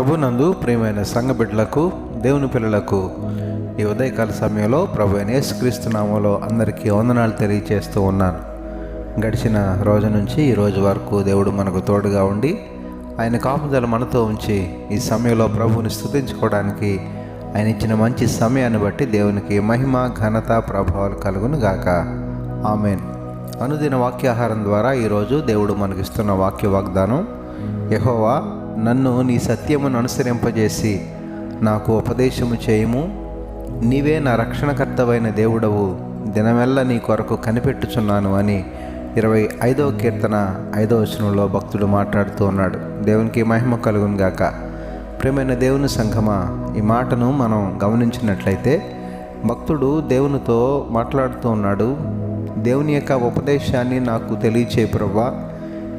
ప్రభునందు ప్రియమైన సంఘ బిడ్డలకు, దేవుని పిల్లలకు ఈ ఉదయకాల సమయంలో ప్రభు అయిన యేసుక్రీస్తు నామములో అందరికీ వందనాలు తెలియజేస్తూ ఉన్నాను. గడిచిన రోజు నుంచి ఈ రోజు వరకు దేవుడు మనకు తోడుగా ఉండి ఆయన కాపుదల మనతో ఉంచి ఈ సమయంలో ప్రభువుని స్తుతించుకోవడానికి ఆయన ఇచ్చిన మంచి సమయాన్ని బట్టి దేవునికి మహిమ, ఘనత, ప్రభావాలు కలుగును గాక. ఆమెన్. అనుదిన వాక్యాహారం ద్వారా ఈరోజు దేవుడు మనకిస్తున్న వాక్య వాగ్దానం, యెహోవా నన్ను నీ సత్యమును అనుసరింపజేసి నాకు ఉపదేశము చేయము. నీవే నా రక్షణకర్తవైన దేవుడవు, దినమెల్లా నీ కొరకు కనిపెట్టుచున్నాను అని 25వ కీర్తన 5వ వచనంలో భక్తుడు మాట్లాడుతూ ఉన్నాడు. దేవునికి మహిమ కలుగును గాక. ప్రియమైన దేవుని సంఘమా, ఈ మాటను మనం గమనించినట్లయితే భక్తుడు దేవునితో మాట్లాడుతూ ఉన్నాడు. దేవుని యొక్క ఉపదేశాన్ని నాకు తెలియచే ప్రభువా,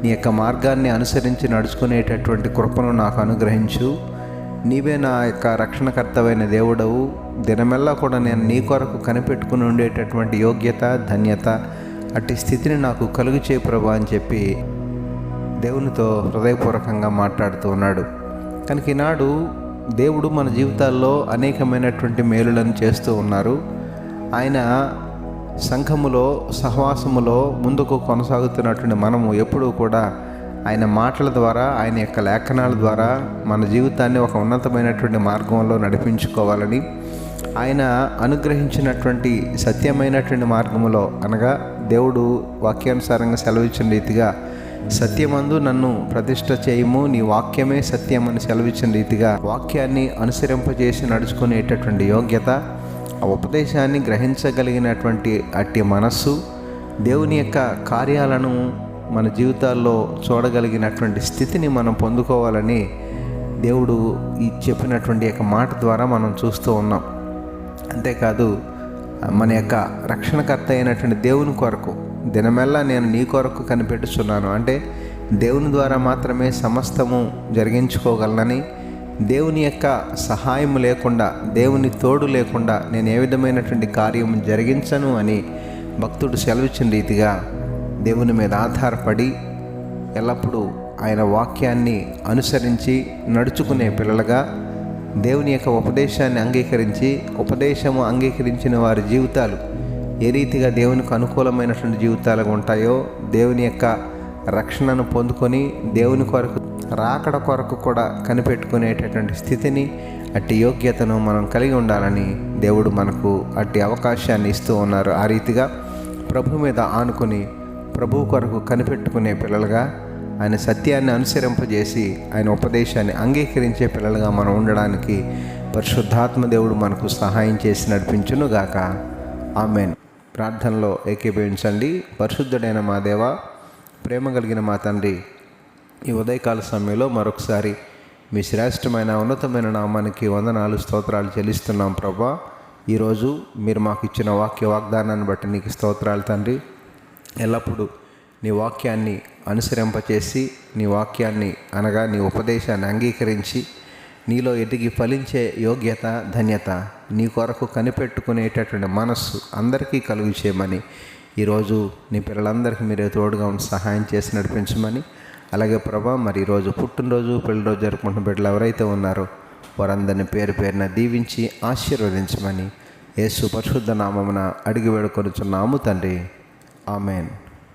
నీ యొక్క మార్గాన్ని అనుసరించి నడుచుకునేటటువంటి కృపను నాకు అనుగ్రహించు. నీవే నా యొక్క రక్షణకర్తవైన దేవుడవు, దినమెల్లా కూడా నేను నీ కొరకు కనిపెట్టుకుని ఉండేటటువంటి యోగ్యత, ధన్యత, అట్టి స్థితిని నాకు కలుగు చేయ ప్రభువా అని చెప్పి దేవునితో హృదయపూర్వకంగా మాట్లాడుతూ ఉన్నాడు. కనుక ఈనాడు దేవుడు మన జీవితాల్లో అనేకమైనటువంటి మేలులను చేస్తూ ఉన్నారు. ఆయన సంఘములో, సహవాసములో ముందుకు కొనసాగుతున్నటువంటి మనము ఎప్పుడూ కూడా ఆయన మాటల ద్వారా, ఆయన యొక్క లేఖనాల ద్వారా మన జీవితాన్ని ఒక ఉన్నతమైనటువంటి మార్గంలో నడిపించుకోవాలని, ఆయన అనుగ్రహించినటువంటి సత్యమైనటువంటి మార్గములో, అనగా దేవుడు వాక్యానుసారంగా సెలవిచ్చిన రీతిగా సత్యమందు నన్ను ప్రతిష్ఠ చేయము, నీ వాక్యమే సత్యం అని సెలవిచ్చిన రీతిగా వాక్యాన్ని అనుసరింపజేసి నడుచుకునేటటువంటి యోగ్యత, ఆ ఉపదేశాన్ని గ్రహించగలిగినటువంటి అట్టి మనస్సు, దేవుని యొక్క కార్యాలను మన జీవితాల్లో చూడగలిగినటువంటి స్థితిని మనం పొందుకోవాలని దేవుడు ఈ చెప్పినటువంటి యొక్క మాట ద్వారా మనం చూస్తూ ఉన్నాం. అంతేకాదు, మన యొక్క రక్షణకర్త అయినటువంటి దేవుని కొరకు దినమెల్లా నేను నీ కొరకు కనిపెట్టుచున్నాను అంటే దేవుని ద్వారా మాత్రమే సమస్తము జరిగించుకోగలనని, దేవుని యొక్క సహాయం లేకుండా, దేవుని తోడు లేకుండా నేను ఏ విధమైనటువంటి కార్యం జరిగించను అని భక్తుడు సెలవిచ్చిన రీతిగా దేవుని మీద ఆధారపడి ఎల్లప్పుడూ ఆయన వాక్యాన్ని అనుసరించి నడుచుకునే పిల్లలుగా, దేవుని యొక్క ఉపదేశాన్ని అంగీకరించి, ఉపదేశము అంగీకరించిన వారి జీవితాలు ఏ రీతిగా దేవునికి అనుకూలమైనటువంటి జీవితాలుగా ఉంటాయో, దేవుని యొక్క రక్షణను పొందుకొని దేవుని కొరకు, రాకడ కొరకు కూడా కనిపెట్టుకునేటటువంటి స్థితిని, అట్టి యోగ్యతను మనం కలిగి ఉండాలని దేవుడు మనకు అట్టి అవకాశాన్ని ఇస్తూ ఉన్నారు. ఆ రీతిగా ప్రభు మీద ఆనుకొని ప్రభు కొరకు కనిపెట్టుకునే పిల్లలుగా, ఆయన సత్యాన్ని అనుసరింపజేసి ఆయన ఉపదేశాన్ని అంగీకరించే పిల్లలుగా మనం ఉండడానికి పరిశుద్ధాత్మ దేవుడు మనకు సహాయం చేసి నడిపించును గాక. ఆమెన్. ప్రార్థనలో ఏకీభవించండి. పరిశుద్ధుడైన మా దేవ, ప్రేమ కలిగిన మా తండ్రి, ఈ ఉదయకాల సమయంలో మరొకసారి మీ శ్రేష్టమైన ఉన్నతమైన నామానికి వందనాలు, స్తోత్రాలు చెల్లిస్తున్నాం ప్రభా. ఈరోజు మీరు మాకు ఇచ్చిన వాక్య వాగ్దానాన్ని బట్టి నీకు స్తోత్రాలు తండ్రి. ఎల్లప్పుడూ నీ వాక్యాన్ని అనుసరింపచేసి, నీ వాక్యాన్ని అనగా నీ ఉపదేశాన్ని అంగీకరించి నీలో ఎదిగి ఫలించే యోగ్యత, ధన్యత, నీ కొరకు కనిపెట్టుకునేటటువంటి మనస్సు అందరికీ కలుగు చేయమని ఈరోజు నీ పిల్లలందరికీ మీరే తోడుగా ఉండి సహాయం చేసి నడిపించమని, అలాగే ప్రభా మరి ఈరోజు పుట్టినరోజు, పెళ్లిరోజు జరుపుకుంటున్న బిడ్డలు ఎవరైతే ఉన్నారో వారందరినీ పేరు పేరున దీవించి ఆశీర్వదించమని యేసు పరిశుద్ధ నామమున అడిగి వేడుకొనుచున్నాము తండ్రి. ఆమెన్.